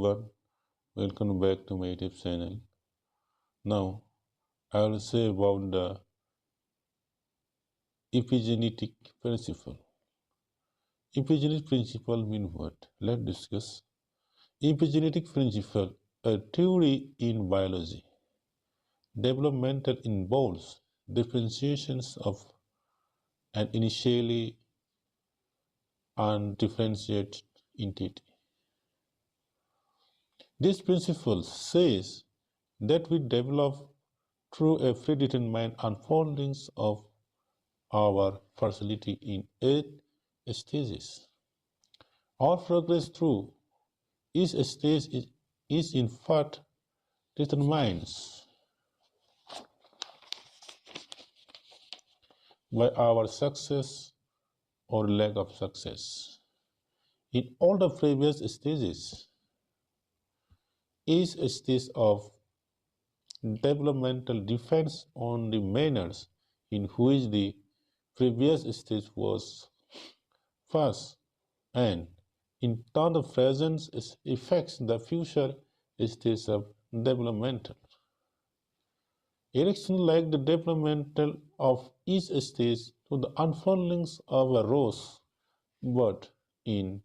everyone, welcome back to my YouTube channel. Now, I will say about the epigenetic principle. Epigenetic principle means what? Let's discuss. Epigenetic principle, a theory in biology. Developmental involves differentiations of an initially undifferentiated entity. This principle says that we develop through a predetermined unfolding of our fertility in 8 stages. Our progress through each stage is in fact determined by our success or lack of success. In all the previous stages, each stage of developmental depends on the manners in which the previous stage was passed, and in turn the present affects the future stage of developmental. Erikson likened the developmental of each stage to the unfurlings of a rose bud in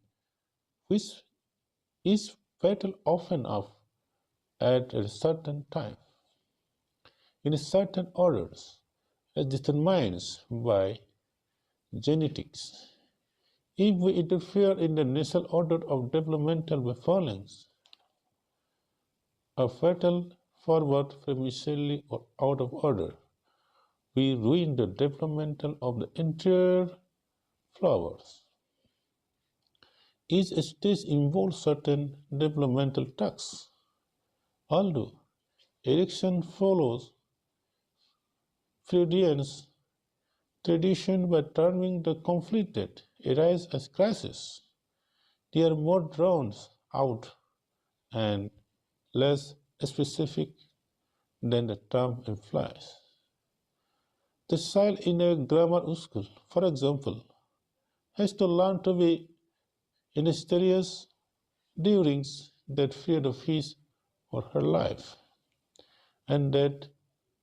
which is petal often up at a certain time, in a certain orders, as determined by genetics. If we interfere in the natural order of developmental by furlings, a petal forward prematurely or out of order, we ruin the developmental of the entire flowers. Each stage involves certain developmental tasks. Although Erikson follows Freudian's tradition by terming the conflict that arise as crises, they are more drawn out and less specific than the term implies. The child in a grammar school, for example, has to learn to be industrious during that period of his or her life, and that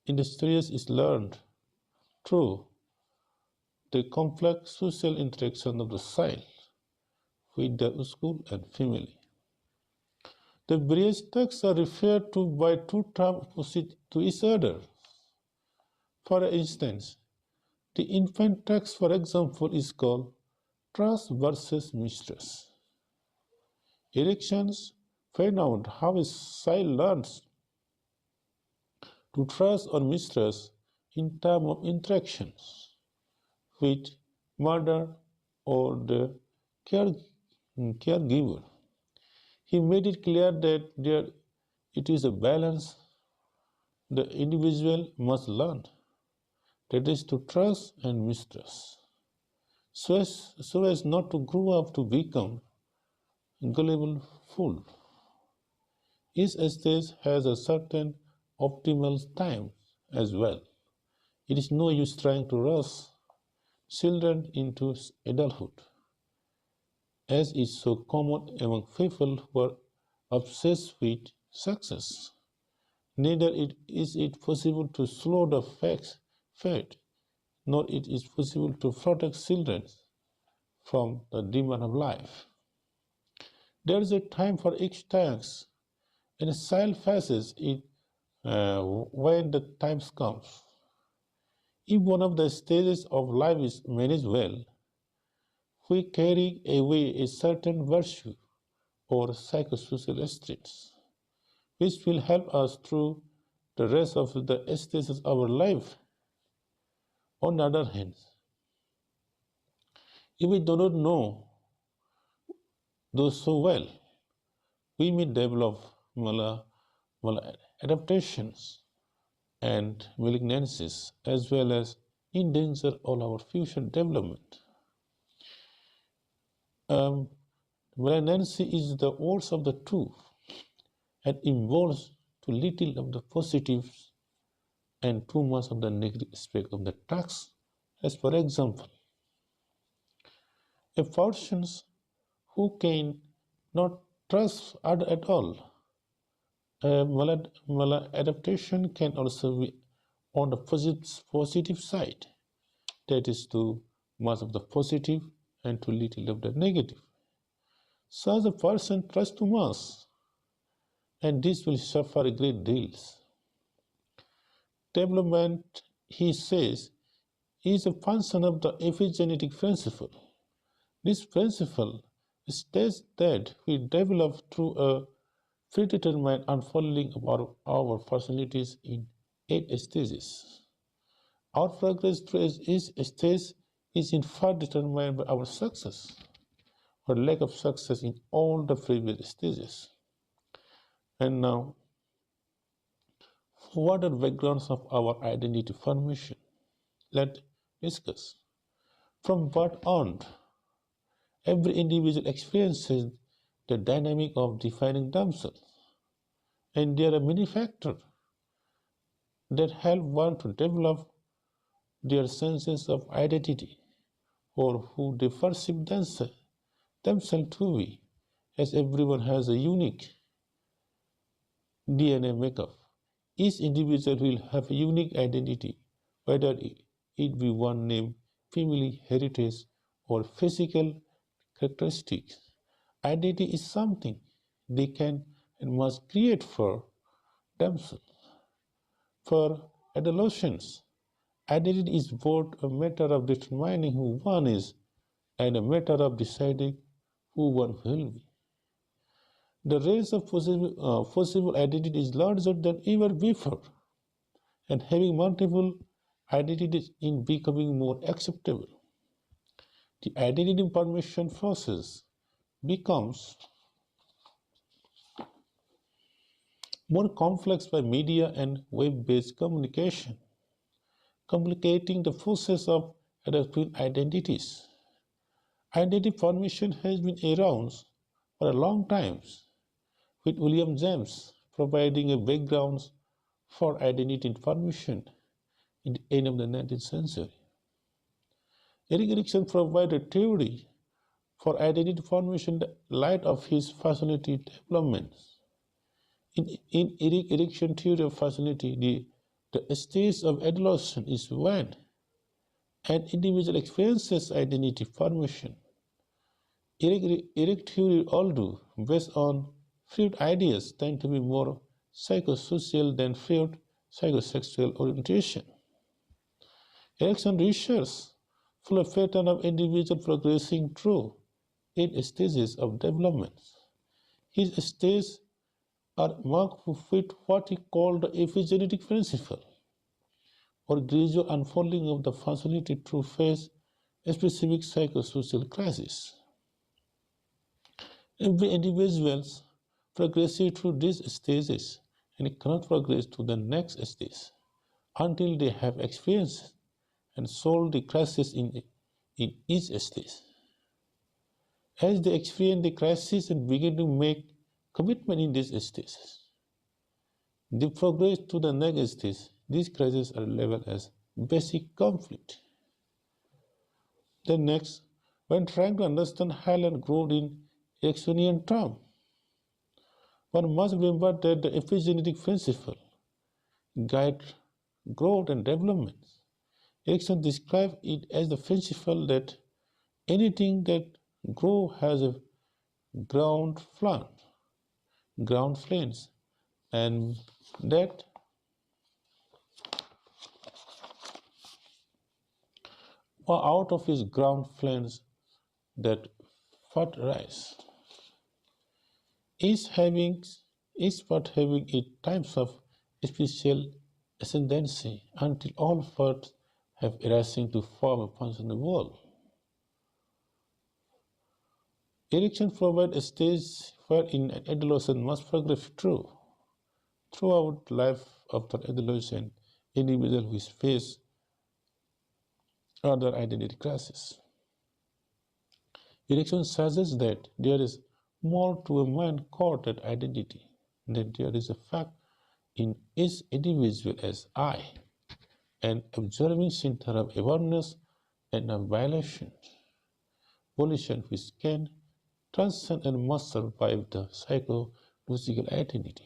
industrious is learned through the complex social interaction of the child with the school and family. The various texts are referred to by two terms opposite to each other. For instance, the infant text, for example, is called trust versus mistrust. Erikson found out how a child learns to trust or mistrust in terms of interactions with mother or the caregiver. He made it clear that it is a balance the individual must learn, that is to trust and mistrust, so as not to grow up to become gullible fool. Each stage has a certain optimal time as well. It is no use trying to rush children into adulthood, as is so common among people who are obsessed with success. Neither is it possible to slow the fate, nor it is possible to protect children from the demand of life. There is a time for each task, and a child faces it when the time comes. If one of the stages of life is managed well, we carry away a certain virtue or psychosocial traits, which will help us through the rest of the stages of our life. On the other hand, if we do not know those so well, we may develop maladaptations and malignancies, as well as endanger all our future development. Malignancy is the worst of the two and involves too little of the positives and too much of the negative aspect of the task. As for example, a person who can not trust at all. Maladaptation can also be on the positive side, that is, to much of the positive and to little of the negative. Such a person trusts too much, and this will suffer a great deals. Development, he says, is a function of the epigenetic principle. This principle states that we develop through a predetermined unfolding of our personalities in 8 stages. Our progress through each stage is in part determined by our success or lack of success in all the previous stages. And now, what are backgrounds of our identity formation? Let's discuss. From birth on, every individual experiences the dynamic of defining themselves, and there are many factors that help one to develop their senses of identity or who they perceive themselves to be, as everyone has a unique DNA makeup. Each individual will have a unique identity, whether it be one name, family, heritage, or physical characteristics. Identity is something they can and must create for themselves. For adolescents, identity is both a matter of determining who one is and a matter of deciding who one will be. The range of possible identity is larger than ever before, and having multiple identities is becoming more acceptable. The identity formation process becomes more complex by media and web-based communication, complicating the process of adapting identities. Identity formation has been around for a long time, with William James providing a background for identity formation in the end of the 19th century. Erikson provided a theory for identity formation in the light of his personality developments. In Erikson's theory of personality, the stage of adolescence is when an individual experiences identity formation. Erik theory, although based on Freud ideas, tend to be more psychosocial than Freud psychosexual orientation. Erikson research full of pattern of individual progressing through 8 stages of development. His stages are marked with what he called the epigenetic principle, or gradual unfolding of the personality through phase specific psychosocial crisis. Every individual progresses through these stages and cannot progress to the next stage until they have experienced and solved the crisis in each stage. As they experience the crisis and begin to make commitment in these stages, they progress to the next stage. These crises are labeled as basic conflict. Then next, when trying to understand health and growth in Ericksonian terms, one must remember that the epigenetic principle guides growth and development. Erikson described it as the principle that anything that grows has a ground planes, and that out of his ground planes that fertilize. Each part having its times of special ascendancy until all parts have arisen to form a functional whole. Erikson provides a stage wherein an adolescent must progress throughout life after adolescent individual who face other identity crisis. Erikson suggests that there is more to a man called that identity, that there is a fact in each individual as I, an observing center of awareness and a volition which can transcend and must survive the psychological identity.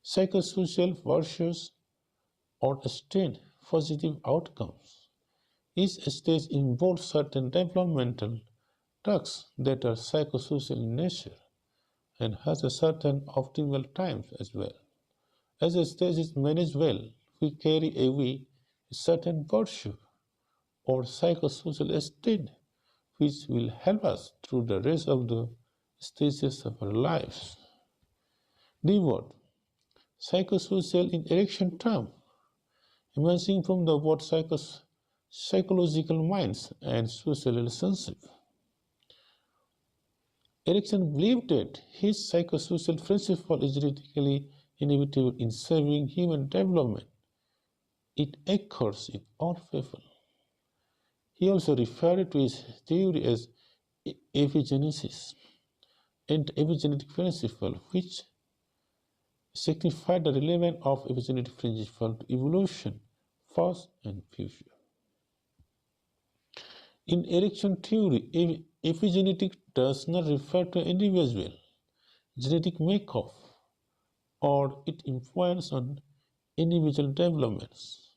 Psychosocial virtues or sustained positive outcomes. Each stage involves certain developmental tasks that are psychosocial in nature and has a certain optimal times as well. As a stage is managed well, we carry away a certain virtue or psychosocial state which will help us through the rest of the stages of our lives. The word psychosocial in Erikson term, emerging from the word psychological minds and social relationship. Erikson believed that his psychosocial principle is theoretically inevitable in saving human development. It occurs in all people. He also referred to his theory as epigenesis and epigenetic principle, which signified the relevance of epigenetic principle to evolution, past and future. In Erikson theory, epigenetic does not refer to individual genetic makeup or its influence on individual developments.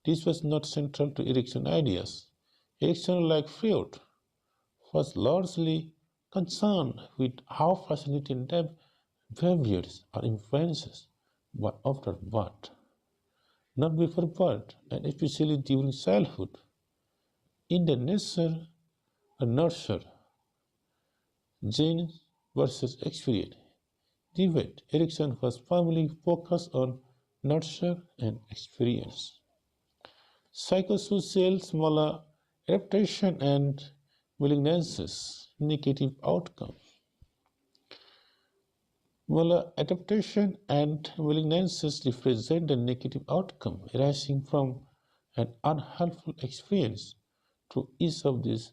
This was not central to Erikson ideas. Erikson, like Freud, was largely concerned with how personality and behaviors are influenced by after birth, not before birth, and especially during childhood. In the nature and nurture, genes versus experience debate, Erikson was firmly focused on nurture and experience. Psychosocial maladaptation and malignancies, negative outcome. Maladaptation and malignancies represent the negative outcome arising from an unhelpful experience through each of these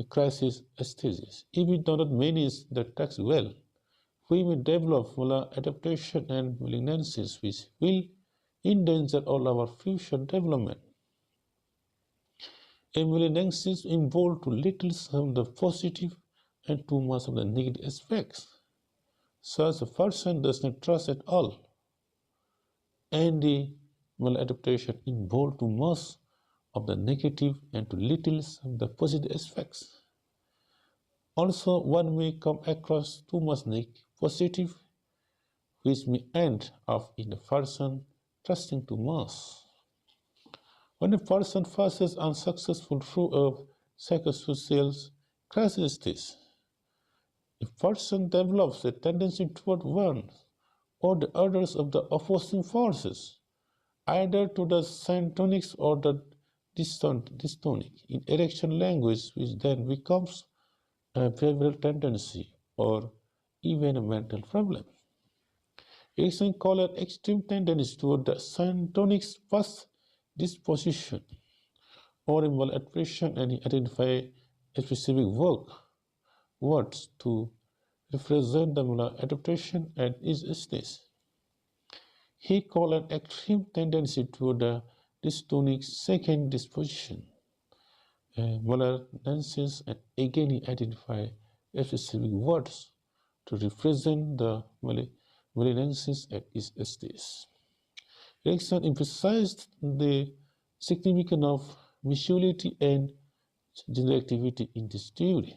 crisis stages. If we do not manage the task well, we may develop maladaptation and malignancies which will endanger all our future development. A malignancies involve too little of the positive and too much of the negative aspects. Such a person does not trust at all, and the maladaptation involves too much of the negative and too little of the positive aspects. Also, one may come across too much positive, which may end up in the person trusting too much. When a person passes unsuccessful through a psychosocial crisis, a person develops a tendency toward one or the others of the opposing forces, either to the syntonics or the dystonic in Erikson language, which then becomes a behavioral tendency or even a mental problem. Erikson called an extreme tendency toward the syntonics past disposition or a maladaptation, and he identified a specific words to represent the maladaptation at each stage. He called an extreme tendency toward the dystonic second disposition, malignancies, and again he identified specific words to represent the malignancies at each stage. Erikson emphasized the significance of mutuality and generativity in this theory.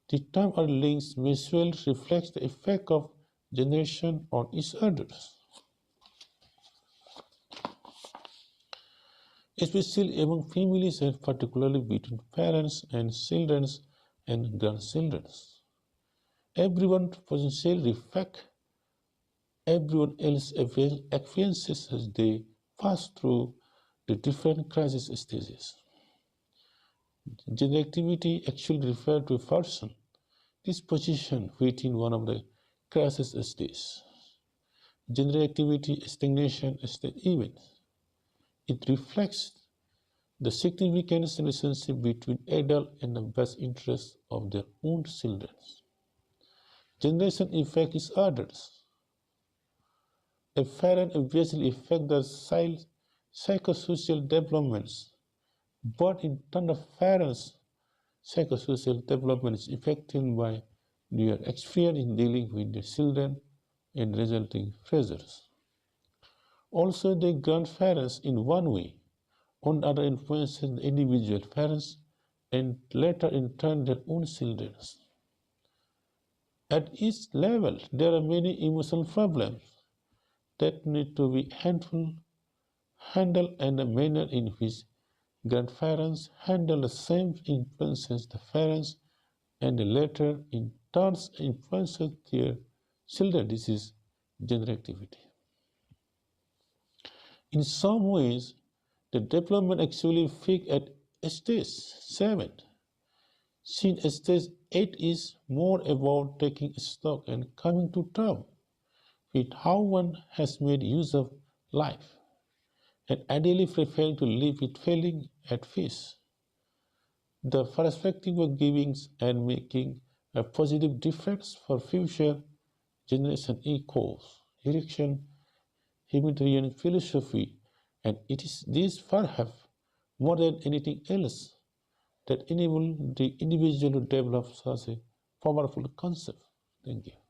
The term or links mutual reflects the effect of generation on each other, especially among families and particularly between parents and children and grandchildren. Everyone potentially reflects everyone else's experiences as they pass through the different crisis stages. Generativity actually refers to a person disposition within one of the crisis stages. Generativity stagnation state events. It reflects the significant relationship between adult and the best interests of their own children. Generation effect is others. A parent obviously affects the child's psychosocial developments, but in terms of parents, psychosocial development is affected by their experience in dealing with the children and resulting pressures. Also, the grandparents, in one way, on other influences the individual parents and later in turn their own children. At each level, there are many emotional problems that need to be handled in a manner in which grandparents handle the same influences the parents and later in turn influences their children. This is generativity. In some ways, the development actually peaks at stage 7. Since stage 8 is more about taking stock and coming to terms with how one has made use of life, and ideally preparing to live with feeling at peace. The perspective of giving and making a positive difference for future generation echoes Erikson humanitarian philosophy, and it is this perhaps more than anything else that enable the individual to develop such a powerful concept. Thank you.